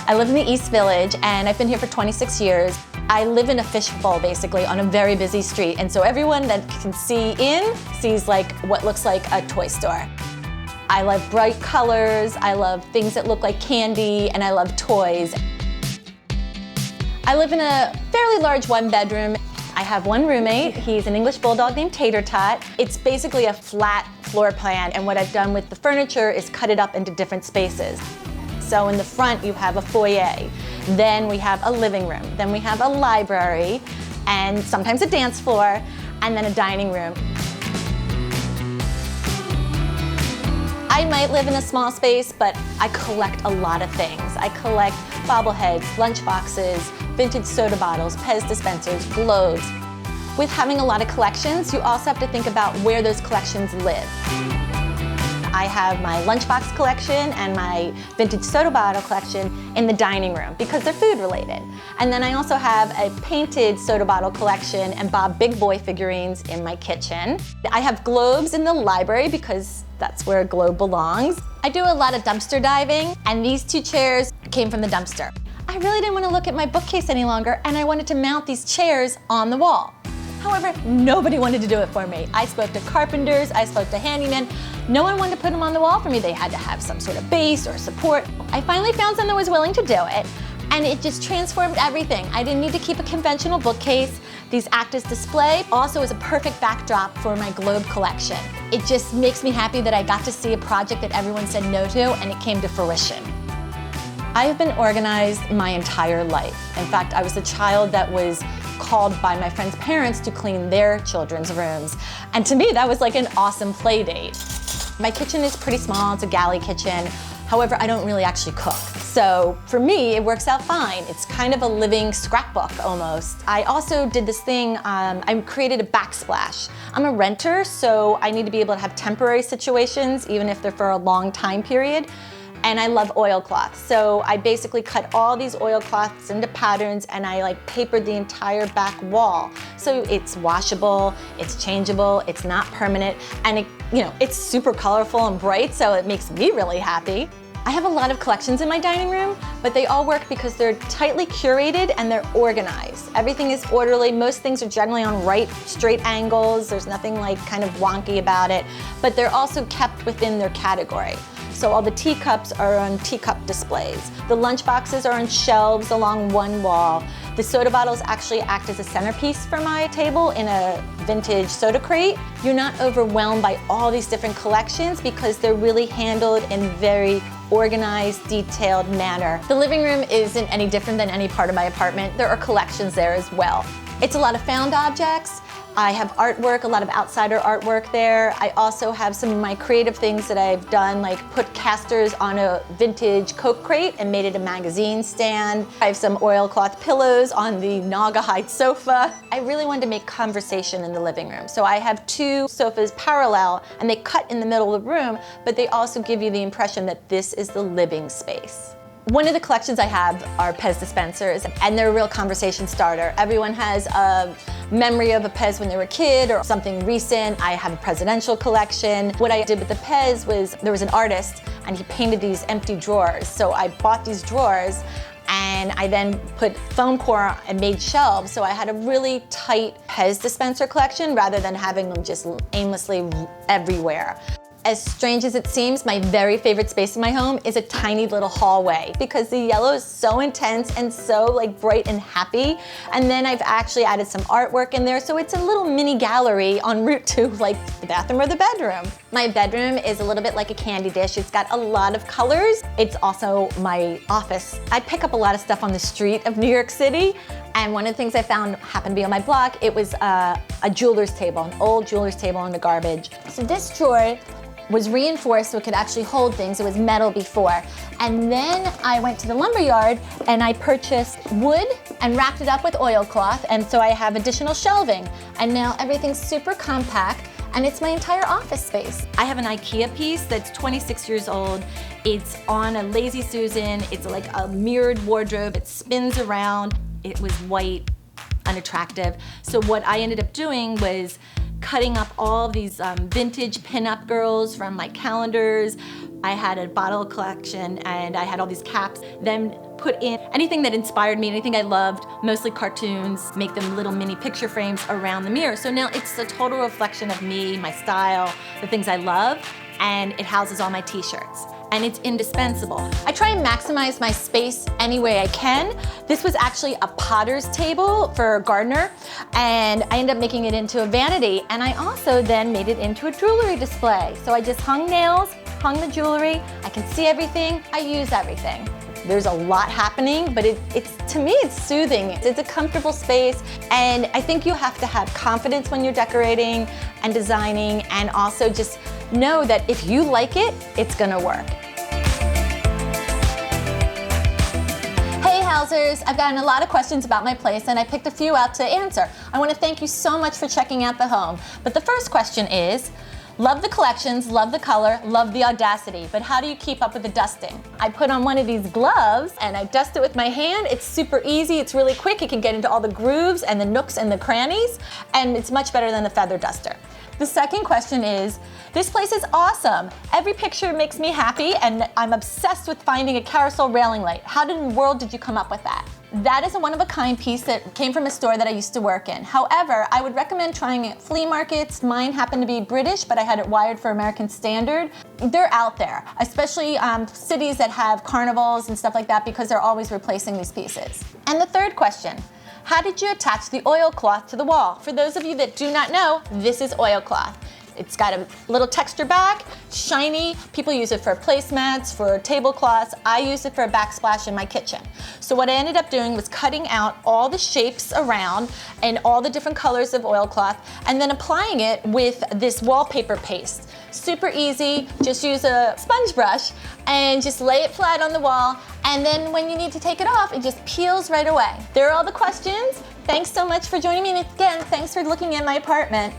I live in the East Village and I've been here for 26 years. I live in a fishbowl basically on a very busy street, and so everyone that can see in sees like what looks like a toy store. I love bright colors, I love things that look like candy, and I love toys. I live in a fairly large one-bedroom. I have one roommate. He's an English bulldog named Tater Tot. It's basically a flat floor plan, and what I've done with the furniture is cut it up into different spaces. So in the front you have a foyer, then we have a living room, then we have a library, and sometimes a dance floor, and then a dining room. I might live in a small space, but I collect a lot of things. I collect bobbleheads, lunch boxes, vintage soda bottles, Pez dispensers, globes. With having a lot of collections, you also have to think about where those collections live. I have my lunchbox collection and my vintage soda bottle collection in the dining room because they're food related. And then I also have a painted soda bottle collection and Bob Big Boy figurines in my kitchen. I have globes in the library because that's where a globe belongs. I do a lot of dumpster diving, and these two chairs came from the dumpster. I really didn't want to look at my bookcase any longer, and I wanted to mount these chairs on the wall. However, nobody wanted to do it for me. I spoke to carpenters, I spoke to handymen. No one wanted to put them on the wall for me. They had to have some sort of base or support. I finally found someone that was willing to do it, and it just transformed everything. I didn't need to keep a conventional bookcase. These act as display. Also is a perfect backdrop for my globe collection. It just makes me happy that I got to see a project that everyone said no to, and it came to fruition. I have been organized my entire life. In fact, I was a child that was called by my friends' parents to clean their children's rooms. And to me, that was like an awesome play date. My kitchen is pretty small, it's a galley kitchen. However, I don't really actually cook. So for me, it works out fine. It's kind of a living scrapbook almost. I also did this thing, I created a backsplash. I'm a renter, so I need to be able to have temporary situations, even if they're for a long time period. And I love oilcloth. So I basically cut all these oilcloths into patterns and I like papered the entire back wall. So it's washable, it's changeable, it's not permanent, and it's super colorful and bright, so it makes me really happy. I have a lot of collections in my dining room, but they all work because they're tightly curated and they're organized. Everything is orderly. Most things are generally on right, straight angles. There's nothing like kind of wonky about it, but they're also kept within their category. So all the teacups are on teacup displays. The lunch boxes are on shelves along one wall. The soda bottles actually act as a centerpiece for my table in a vintage soda crate. You're not overwhelmed by all these different collections because they're really handled in very organized, detailed manner. The living room isn't any different than any part of my apartment. There are collections there as well. It's a lot of found objects. I have artwork, a lot of outsider artwork there. I also have some of my creative things that I've done, like put casters on a vintage Coke crate and made it a magazine stand. I have some oilcloth pillows on the Naugahyde sofa. I really wanted to make conversation in the living room. So I have two sofas parallel and they cut in the middle of the room, but they also give you the impression that this is the living space. One of the collections I have are Pez dispensers, and they're a real conversation starter. Everyone has a memory of a Pez when they were a kid or something recent. I have a presidential collection. What I did with the Pez was, there was an artist and he painted these empty drawers. So I bought these drawers and I then put foam core and made shelves. So I had a really tight Pez dispenser collection rather than having them just aimlessly everywhere. As strange as it seems, my very favorite space in my home is a tiny little hallway because the yellow is so intense and so like bright and happy. And then I've actually added some artwork in there, so it's a little mini gallery en route to like the bathroom or the bedroom. My bedroom is a little bit like a candy dish. It's got a lot of colors. It's also my office. I pick up a lot of stuff on the street of New York City, and one of the things I found happened to be on my block. It was a jeweler's table, an old jeweler's table in the garbage. So this drawer was reinforced so it could actually hold things. It was metal before. And then I went to the lumber yard and I purchased wood and wrapped it up with oilcloth, and so I have additional shelving. And now everything's super compact and it's my entire office space. I have an IKEA piece that's 26 years old. It's on a Lazy Susan. It's like a mirrored wardrobe. It spins around. It was white, unattractive. So what I ended up doing was cutting up all these vintage pinup girls from my calendars, I had a bottle collection and I had all these caps, then put in anything that inspired me, anything I loved, mostly cartoons, make them little mini picture frames around the mirror. So now it's a total reflection of me, my style, the things I love, and it houses all my t-shirts. And it's indispensable. I try and maximize my space any way I can. This was actually a potter's table for a gardener, and I ended up making it into a vanity, and I also then made it into a jewelry display. So I just hung nails, hung the jewelry, I can see everything, I use everything. There's a lot happening, but to me, it's soothing. It's a comfortable space, and I think you have to have confidence when you're decorating and designing, and also just know that if you like it, it's gonna work. Hey Housers, I've gotten a lot of questions about my place and I picked a few out to answer. I wanna thank you so much for checking out the home. But the first question is, love the collections, love the color, love the audacity, but how do you keep up with the dusting? I put on one of these gloves and I dust it with my hand. It's super easy, it's really quick, it can get into all the grooves and the nooks and the crannies, and it's much better than the feather duster. The second question is, this place is awesome. Every picture makes me happy and I'm obsessed with finding a carousel railing light. How in the world did you come up with that? That is a one-of-a-kind piece that came from a store that I used to work in. However, I would recommend trying it at flea markets. Mine happened to be British, but I had it wired for American Standard. They're out there, especially cities that have carnivals and stuff like that, because they're always replacing these pieces. And the third question, how did you attach the oilcloth to the wall? For those of you that do not know, this is oilcloth. It's got a little texture back, shiny. People use it for placemats, for tablecloths. I use it for a backsplash in my kitchen. So what I ended up doing was cutting out all the shapes around and all the different colors of oilcloth, and then applying it with this wallpaper paste. Super easy, just use a sponge brush and just lay it flat on the wall, and then when you need to take it off, it just peels right away. There are all the questions. Thanks so much for joining me, and again, thanks for looking at my apartment.